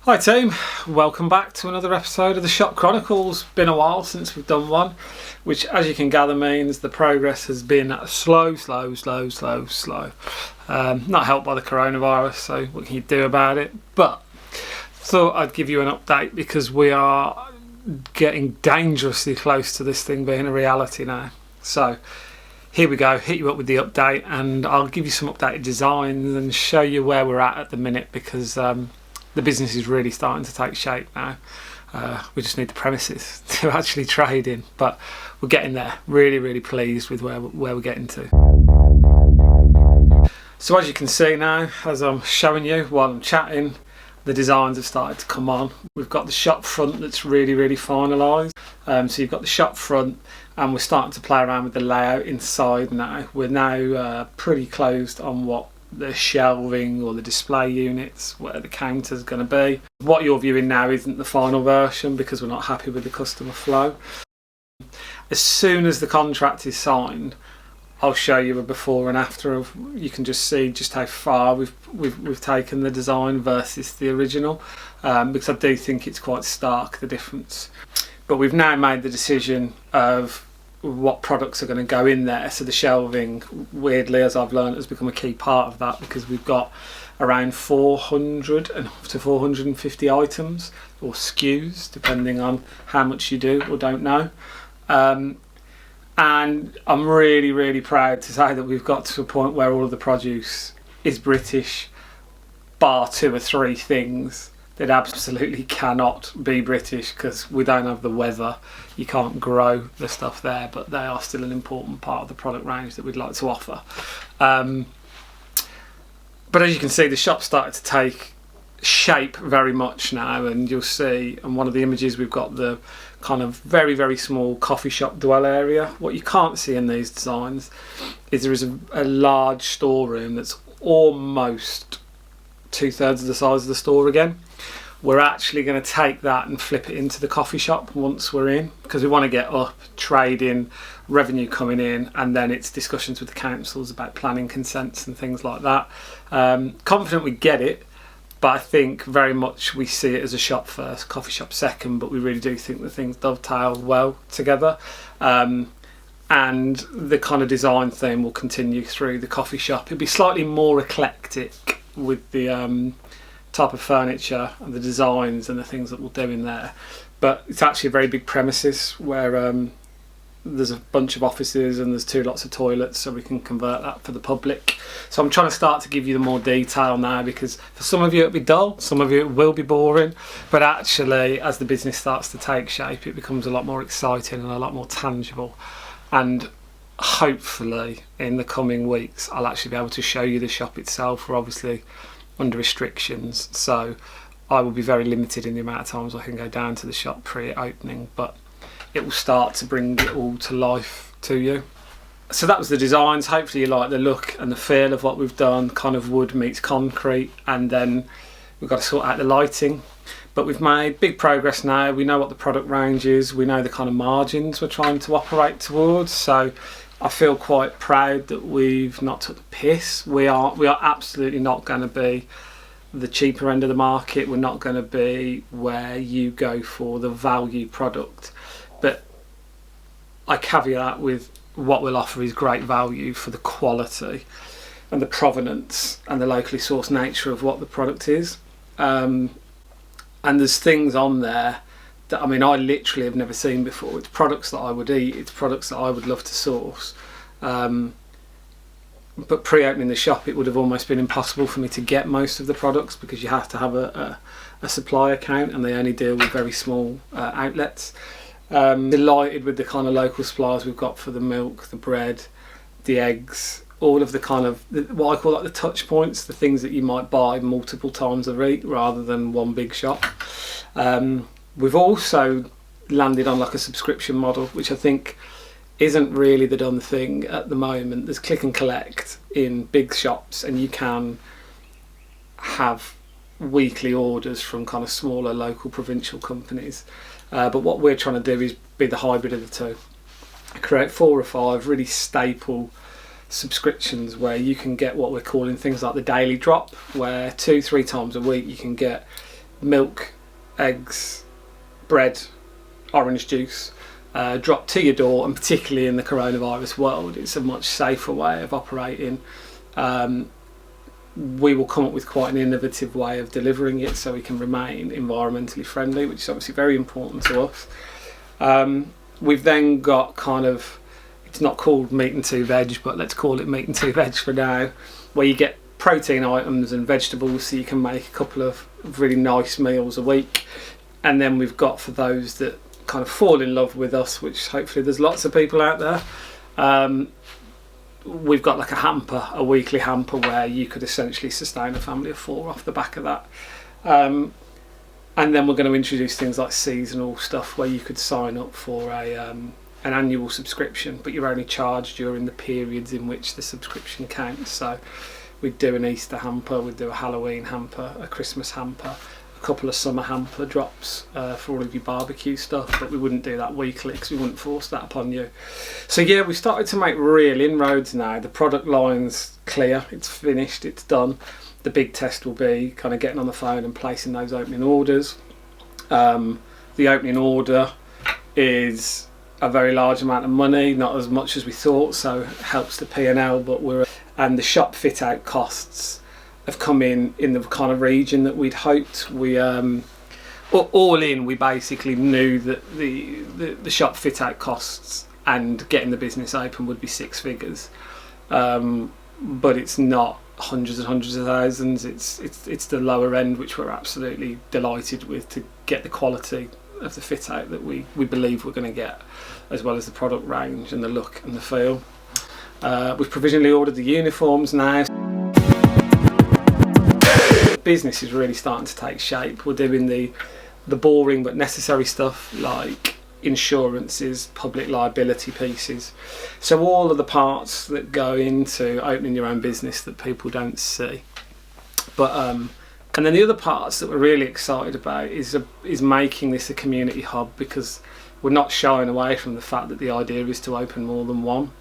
Hi team, welcome back to another episode of the Shop Chronicles. Been a while since we've done one, which as you can gather means the progress has been slow. Not helped by the coronavirus, so what can you do about it? But thought I'd give you an update because we are getting dangerously close to this thing being a reality now. So here we go, hit you up with the update and I'll give you some updated designs and show you where we're at the minute because the business is really starting to take shape now. We just need the premises to actually trade in, but we're getting there. Really pleased with where we're getting to. So as you can see now, as I'm showing you while I'm chatting, the designs have started to come on. We've got the shop front that's really finalised. So you've got the shop front and we're starting to play around with the layout inside now. We're now pretty closed on what the shelving or the display units, where the counter's going to be. What you're viewing now isn't the final version because we're not happy with the customer flow. As soon as the contract is signed, I'll show you a before and after of, you can just see just how far we've taken the design versus the original, because I do think it's quite stark, the difference. But we've now made the decision of what products are going to go in there, so the shelving, weirdly, as I've learned, has become a key part of that because we've got around 400 to 450 items or SKUs depending on how much you do or don't know, and I'm really proud to say that we've got to a point where all of the produce is British, bar 2 or 3 things that absolutely cannot be British because we don't have the weather. You can't grow the stuff there, but they are still an important part of the product range that we'd like to offer. But as you can see, the shop started to take shape very much now, and you'll see on one of the images we've got the kind of very small coffee shop dwell area. What you can't see in these designs is there is a large storeroom that's almost 2/3 of the size of the store again. We're actually going to take that and flip it into the coffee shop once we're in, because we want to get up, trading, revenue coming in, and then it's discussions with the councils about planning consents and things like that. Confident we get it, but I think very much we see it as a shop first, coffee shop second, but we really do think that things dovetail well together. And the kind of design theme will continue through the coffee shop. It'll be slightly more eclectic with the type of furniture and the designs and the things that we'll do in there, but it's actually a very big premises where there's a bunch of offices and there's 2 lots of toilets, so we can convert that for the public. So I'm trying to start to give you the more detail now, because for some of you it'll be dull, some of you it will be boring, but actually as the business starts to take shape it becomes a lot more exciting and a lot more tangible, and hopefully in the coming weeks I'll actually be able to show you the shop itself. We're obviously under restrictions, so I will be very limited in the amount of times I can go down to the shop pre-opening, but it will start to bring it all to life to you. So that was the designs. Hopefully you like the look and the feel of what we've done, kind of wood meets concrete, and then we've got to sort out the lighting. But we've made big progress now. We know what the product range is, we know the kind of margins we're trying to operate towards, so I feel quite proud that we've not took the piss. We are absolutely not going to be the cheaper end of the market. We're not going to be where you go for the value product. But I caveat with what we'll offer is great value for the quality and the provenance and the locally sourced nature of what the product is. And there's things on there that, I mean, I literally have never seen before. It's products that I would eat, it's products that I would love to source. But pre-opening the shop it would have almost been impossible for me to get most of the products because you have to have a supply account and they only deal with very small outlets. Delighted with the kind of local suppliers we've got for the milk, the bread, the eggs, all of the kind of what I call like the touch points, the things that you might buy multiple times a week rather than one big shop. We've also landed on like a subscription model, which I think isn't really the done thing at the moment. There's click and collect in big shops and you can have weekly orders from kind of smaller local provincial companies, but what we're trying to do is be the hybrid of the two, create 4 or 5 really staple subscriptions where you can get what we're calling things like the daily drop, where 2-3 times a week you can get milk, eggs, bread, orange juice dropped to your door, and particularly in the coronavirus world, it's a much safer way of operating. We will come up with quite an innovative way of delivering it so we can remain environmentally friendly, which is obviously very important to us. We've then got kind of, it's not called meat and two veg, but let's call it meat and two veg for now, where you get protein items and vegetables so you can make a couple of really nice meals a week. And then we've got, for those that kind of fall in love with us, which hopefully there's lots of people out there, we've got like a hamper, a weekly hamper, where you could essentially sustain a family of 4 off the back of that. And then we're going to introduce things like seasonal stuff where you could sign up for an annual subscription, but you're only charged during the periods in which the subscription counts. So we'd do an Easter hamper, we'd do a Halloween hamper, a Christmas hamper, a couple of summer hamper drops for all of your barbecue stuff, but we wouldn't do that weekly because we wouldn't force that upon you. So yeah, we've started to make real inroads now. The product line's clear, it's finished, it's done. The big test will be kind of getting on the phone and placing those opening orders. The opening order is a very large amount of money, not as much as we thought, so it helps the P&L, but and the shop fit out costs have come in the kind of region that we'd hoped. We all in, we basically knew that the shop fit out costs and getting the business open would be 6 figures, but it's not hundreds and hundreds of thousands. It's the lower end, which we're absolutely delighted with, to get the quality of the fit out that we believe we're going to get, as well as the product range and the look and the feel. We've provisionally ordered the uniforms now. Business is really starting to take shape. We're doing the boring but necessary stuff like insurances, public liability pieces. So all of the parts that go into opening your own business that people don't see. But and then the other parts that we're really excited about is making this a community hub, because we're not shying away from the fact that the idea is to open more than one.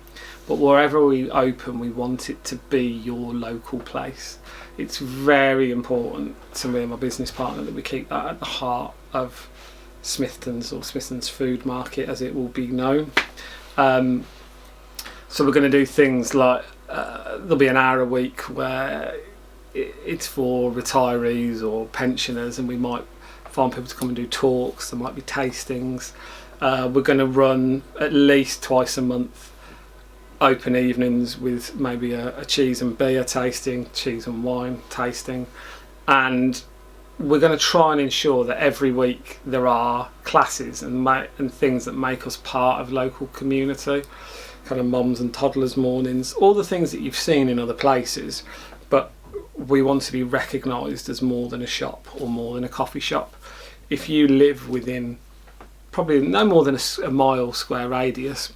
But wherever we open, we want it to be your local place. It's very important to me and my business partner that we keep that at the heart of Smithton's, or Smithton's Food Market as it will be known. So we're going to do things like there'll be an hour a week where it's for retirees or pensioners, and we might find people to come and do talks. There might be tastings. We're going to run at least twice a month open evenings with maybe a cheese and beer tasting, cheese and wine tasting, and we're going to try and ensure that every week there are classes and things that make us part of local community, kind of mums and toddlers mornings, all the things that you've seen in other places, but we want to be recognised as more than a shop or more than a coffee shop. If you live within probably no more than a mile square radius,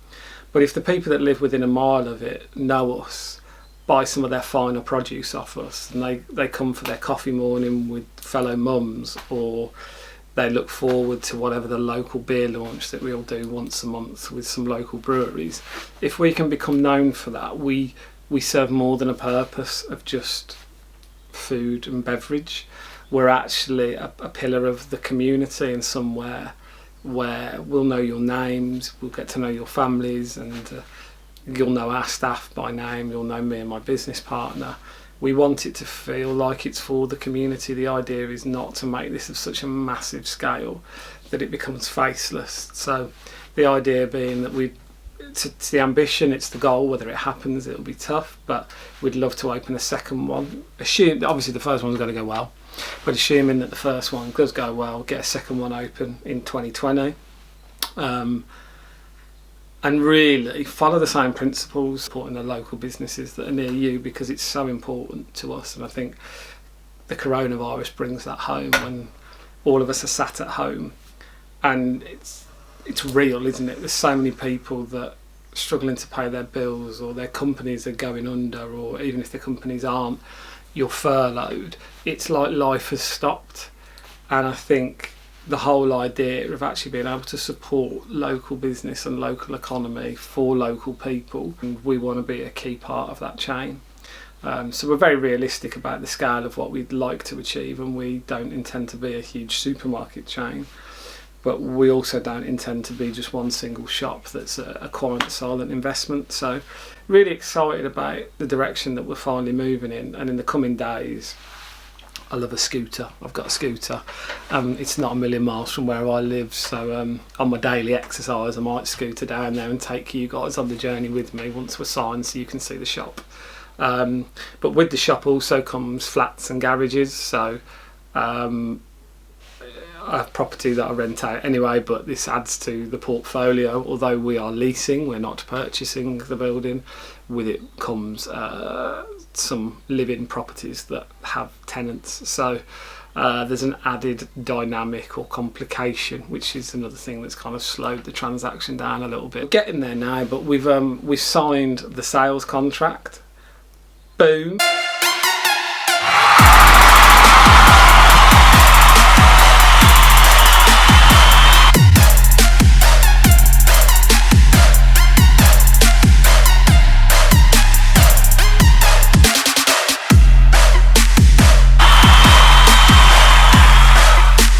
but if the people that live within a mile of it know us, buy some of their final produce off us, and they come for their coffee morning with fellow mums, or they look forward to whatever the local beer launch that we all do once a month with some local breweries. If we can become known for that, we serve more than a purpose of just food and beverage. We're actually a pillar of the community, and somewhere where we'll know your names, we'll get to know your families, and you'll know our staff by name, you'll know me and my business partner. We want it to feel like it's for the community. The idea is not to make this of such a massive scale that it becomes faceless. So the idea being that it's the ambition, it's the goal. Whether it happens, it'll be tough, but we'd love to open a second one. Obviously the first one's going to go well, but assuming that the first one does go well, get a second one open in 2020. And really follow the same principles, supporting the local businesses that are near you, because it's so important to us. And I think the coronavirus brings that home when all of us are sat at home, and it's real, isn't it? There's so many people that are struggling to pay their bills, or their companies are going under, or even if the companies aren't, you're furloughed. It's like life has stopped. And I think the whole idea of actually being able to support local business and local economy for local people, and we want to be a key part of that chain. So we're very realistic about the scale of what we'd like to achieve, and we don't intend to be a huge supermarket chain, but we also don't intend to be just one single shop that's a quiet, silent investment. So really excited about the direction that we're finally moving in, and in the coming days, I love a scooter. I've got a scooter. It's not a million miles from where I live, so on my daily exercise I might scooter down there and take you guys on the journey with me once we're signed, so you can see the shop. But with the shop also comes flats and garages, so I have property that I rent out anyway, but this adds to the portfolio. Although we are leasing, we're not purchasing the building. With it comes some live-in properties that have tenants, so there's an added dynamic or complication, which is another thing that's kind of slowed the transaction down a little bit. We're getting there now, but we've signed the sales contract. Boom.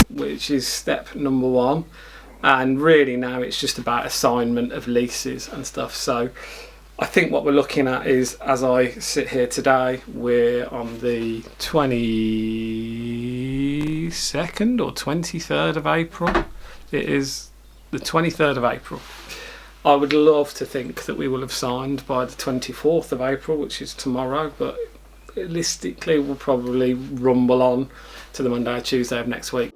Which is step number one, and really now it's just about assignment of leases and stuff. So I think what we're looking at is, as I sit here today, we're on the 22nd or 23rd of April. It is the 23rd of April. I would love to think that we will have signed by the 24th of April, which is tomorrow, but realistically we'll probably rumble on to the Monday or Tuesday of next week.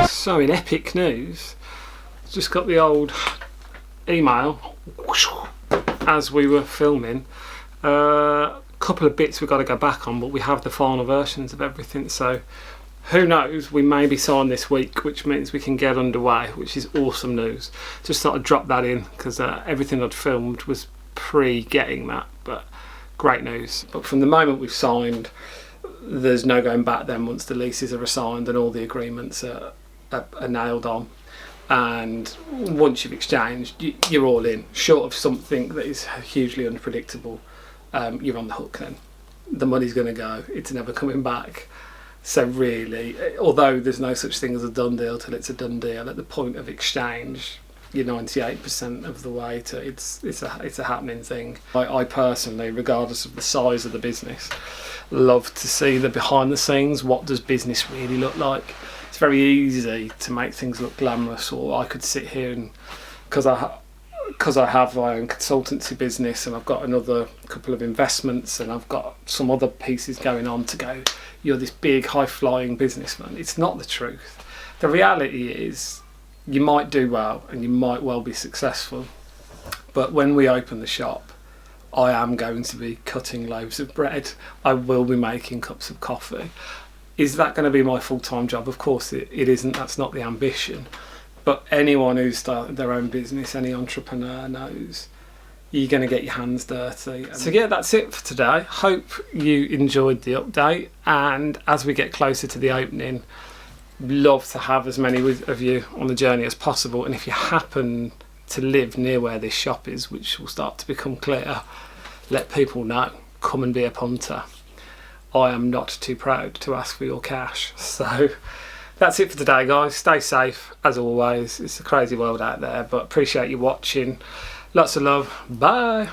So in epic news, just got the old email as we were filming. A couple of bits we've got to go back on, but we have the final versions of everything, so who knows, we may be signed this week, which means we can get underway, which is awesome news. Just thought I'd drop that in because everything I'd filmed was pre-getting that, but great news. But from the moment we've signed, there's no going back then once the leases are assigned and all the agreements are nailed on. And once you've exchanged, you're all in. Short of something that is hugely unpredictable, you're on the hook then. The money's going to go, it's never coming back. So really, although there's no such thing as a done deal till it's a done deal, at the point of exchange, you're 98% of the way to it's a happening thing. I personally, regardless of the size of the business, love to see the behind the scenes. What does business really look like? It's very easy to make things look glamorous, or I could sit here and because I have my own consultancy business and I've got another couple of investments and I've got some other pieces going on to go, you're this big high-flying businessman. It's not the truth. The reality is you might do well and you might well be successful, but when we open the shop, I am going to be cutting loaves of bread. I will be making cups of coffee. Is that going to be my full-time job? Of course it isn't. That's not the ambition. But anyone who's started their own business, any entrepreneur knows you're going to get your hands dirty. So yeah, that's it for today. Hope you enjoyed the update, and as we get closer to the opening, love to have as many of you on the journey as possible. And if you happen to live near where this shop is, which will start to become clear, let people know. Come and be a punter. I am not too proud to ask for your cash. So that's it for today, guys. Stay safe as always. It's a crazy world out there, but appreciate you watching. Lots of love. Bye.